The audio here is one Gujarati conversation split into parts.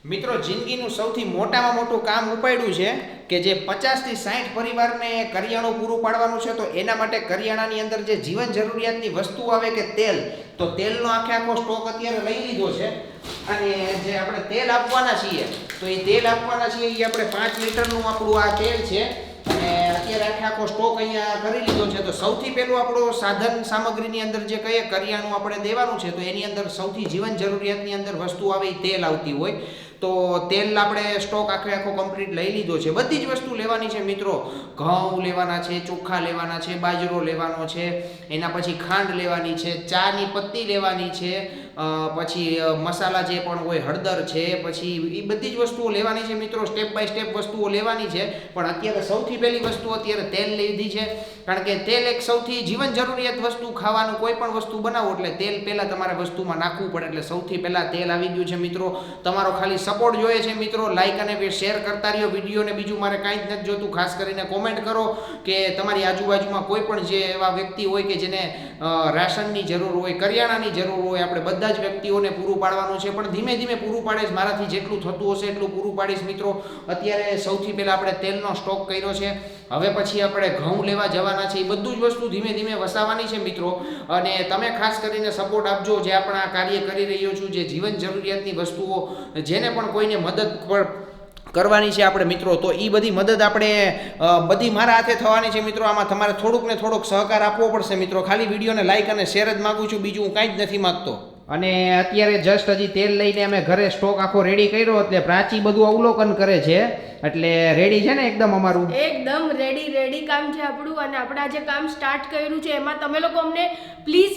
મિત્રો જિંદગીનું સૌથી મોટામાં મોટું કામ ઉપાડ્યું છે કે જે 50 થી 60 પરિવારને કરિયાણું પૂરું પાડવાનું છે. તો એના માટે કરિયાણાની અંદર જે જીવન જરૂરિયાતની વસ્તુ આવે કે તેલ, તો તેલનો આખો સ્ટોક અત્યારે લઈ લીધો છે. અને જે આપણે તેલ આપવાના છીએ તો એ તેલ આપવાના છીએ એ આપણે 5 લીટરનું આપણું આ તેલ છે. અને અત્યારે આખો સ્ટોક અહીંયા કરી લીધો છે. તો સૌથી પહેલું આપણું સાધન સામગ્રીની અંદર જે કહીએ કરિયાણું આપણે દેવાનું છે, તો એની અંદર સૌથી જીવન જરૂરિયાતની અંદર વસ્તુ આવે એ તેલ આવતી હોય. તો તેલ આપણે સ્ટોક આખો કમ્પ્લીટ લઈ લીધો છે. બધી જ વસ્તુ લેવાની છે મિત્રો. ઘઉં લેવાના છે, ચોખા લેવાના છે, બાજરો લેવાનો છે, એના પછી ખાંડ લેવાની છે, ચાની પત્તી લેવાની છે, પછી મસાલા જે પણ હોય હળદર છે, પછી એ બધી જ વસ્તુઓ લેવાની છે મિત્રો. સ્ટેપ બાય સ્ટેપ વસ્તુઓ લેવાની છે. પણ અત્યારે સૌથી પહેલી વસ્તુ અત્યારે તેલ લીધી છે. કારણ કે તેલ એક સૌથી જીવન જરૂરિયાત વસ્તુ, ખાવાનું કોઈ પણ વસ્તુ બનાવો એટલે તેલ પહેલાં તમારે વસ્તુમાં નાખવું પડે. એટલે સૌથી પહેલાં તેલ આવી ગયું છે મિત્રો. તમારો ખાલી સપોર્ટ જોઈએ છે મિત્રો. લાઈક અને શેર કરતા રહ્યો વિડીયોને. બીજું મારે કાંઈ જ નથી જોતું. ખાસ કરીને કોમેન્ટ કરો કે તમારી આજુબાજુમાં કોઈ પણ જે એવા વ્યક્તિ હોય કે જેને રાશનની જરૂર હોય, કરિયાણાની જરૂર હોય, આપણે બધા જ વ્યક્તિઓને પૂરું પાડવાનું છે. પણ ધીમે ધીમે પૂરું પાડીશ. મારાથી જેટલું થતું હશે એટલું પૂરું પાડીશ મિત્રો. અત્યારે સૌથી પહેલાં આપણે તેલનો સ્ટોક કર્યો છે. હવે પછી આપણે ઘઉં લેવા જવાના છે. એ બધું જ વસ્તુ ધીમે ધીમે વસાવવાની છે મિત્રો. અને તમે ખાસ કરીને સપોર્ટ આપજો. જે આપણા કાર્ય કરી રહ્યો છું, જે જીવન જરૂરિયાતની વસ્તુઓ, જેને પણ કોઈને મદદ કરવાની છે આપણે મિત્રો, તો એ બધી મદદ આપણે બધી મારા હાથે થવાની છે મિત્રો. આમાં તમારે થોડુંક ને થોડોક સહકાર આપવો પડશે મિત્રો. ખાલી વિડીયોને લાઈક અને શેર જ માગું છું, બીજું હું કાંઈ જ નથી માગતો. અને અત્યારે જસ્ટ હજી તેલ લઈને અમે ઘરે સ્ટોક આખો રેડી કર્યો. એટલે પ્રાચી બધું અવલોકન કરે છે. એટલે રેડી છે ને એકદમ અમારું? એકદમ રેડી કામ છે આપણું. અને આપણે આજે કામ સ્ટાર્ટ કર્યું છે, એમાં તમે લોકો અમને પ્લીઝ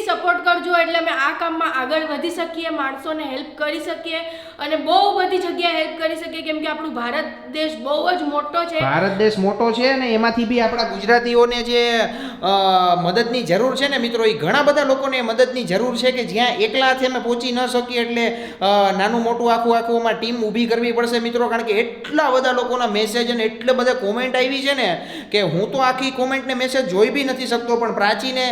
સપોર્ટ કરજો. એટલે અમે આ કામમાં આગળ વધી શકીએ, માણસોને હેલ્પ કરી શકીએ અને બહુ બધી જગ્યાએ હેલ્પ કરી શકીએ. કેમ કે આપણું ભારત દેશ બહુ જ મોટો છે. ભારત દેશ મોટો છે ને એમાંથી બી આપણા ગુજરાતીઓને જે મદદની જરૂર છે ને મિત્રો, એ ઘણા બધા લોકોને મદદની જરૂર છે કે જ્યાં એકલા હાથે અમે પહોંચી ન શકીએ. એટલે નાનું મોટું આખું અમારી ટીમ ઊભી કરવી પડશે મિત્રો. કારણ કે એટલા બધા લોકોના મેસેજ અને એટલે બધા કોમેન્ટ આવી છે ને કે હું તો આખી કોમેન્ટને મેસેજ જોઈ બી નથી શકતો. પણ પ્રાચીને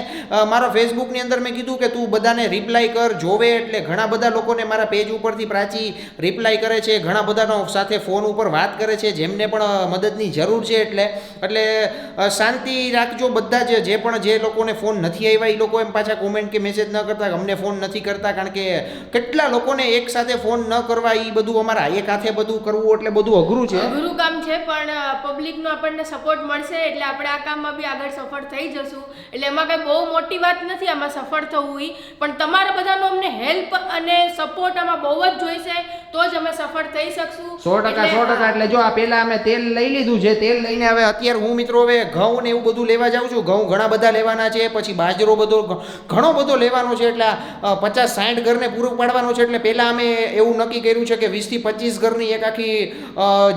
મારા ફેસબુકની અંદર મેં કીધું કે તું બધાને રિપ્લાય કર, જોવે. એટલે ઘણા બધા લોકોને મારા પેજ ઉપરથી પ્રાચી રિપ્લાય કરે છે. ઘણા બધાનો સાથે ફોન ઉપર વાત કરે છે જેમને પણ મદદની જરૂર છે. એટલે શાંતિ રાખજો બધા જ. જે લોકોને ફોન નથી આવ્યા એ લોકો એમ પાછા કોમેન્ટ કે મેસેજ ન કરતા, અમને ફોન નથી કરતા. કારણ કે કેટલા લોકોને એક સાથે ફોન ન કરવા, એ બધું અમારા એક હાથે બધું કરવું એટલે બધું અઘરું છે. અઘરું કામ છે. પણ પબ્લિકનો આપણને સપોર્ટ મળશે એટલે આપણે આ કામમાં બી આગળ સફળ થઈ જશું. એટલે એમાં કંઈ બહુ મોટી વાત નથી આમાં સફળ થવું. પણ તમારા બધાનો અમને હેલ્પ અને સપોર્ટ આમાં બહુ જ જોઈશે, તો જ અમે સફળ થઈ શકશું. 100%. એટલે જો આ પહેલા અમે તેલ લઈ લીધું છે. તેલ લઈને હવે અત્યારે હું મિત્રો હવે ઘઉં ને એવું બધું લેવા જાઉં છું. ઘઉં ઘણા બધા લેવાના છે. પછી બાજરો ઘણો બધો લેવાનો છે. એટલે 50-60 ઘરને પૂરું પાડવાનું છે. એટલે પહેલાં અમે એવું નક્કી કર્યું છે કે 20 થી 25 ઘરની એક આખી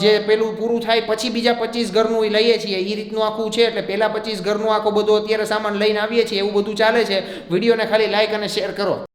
જે પેલું પૂરું થાય પછી બીજા 25 ઘરનું લઈએ છીએ. એ રીતનું આખું છે. એટલે પહેલાં 25 ઘરનું આખો બધો અત્યારે સામાન લઈને આવીએ છીએ. એવું બધું ચાલે છે. વિડીયોને ખાલી લાઈક અને શેર કરો.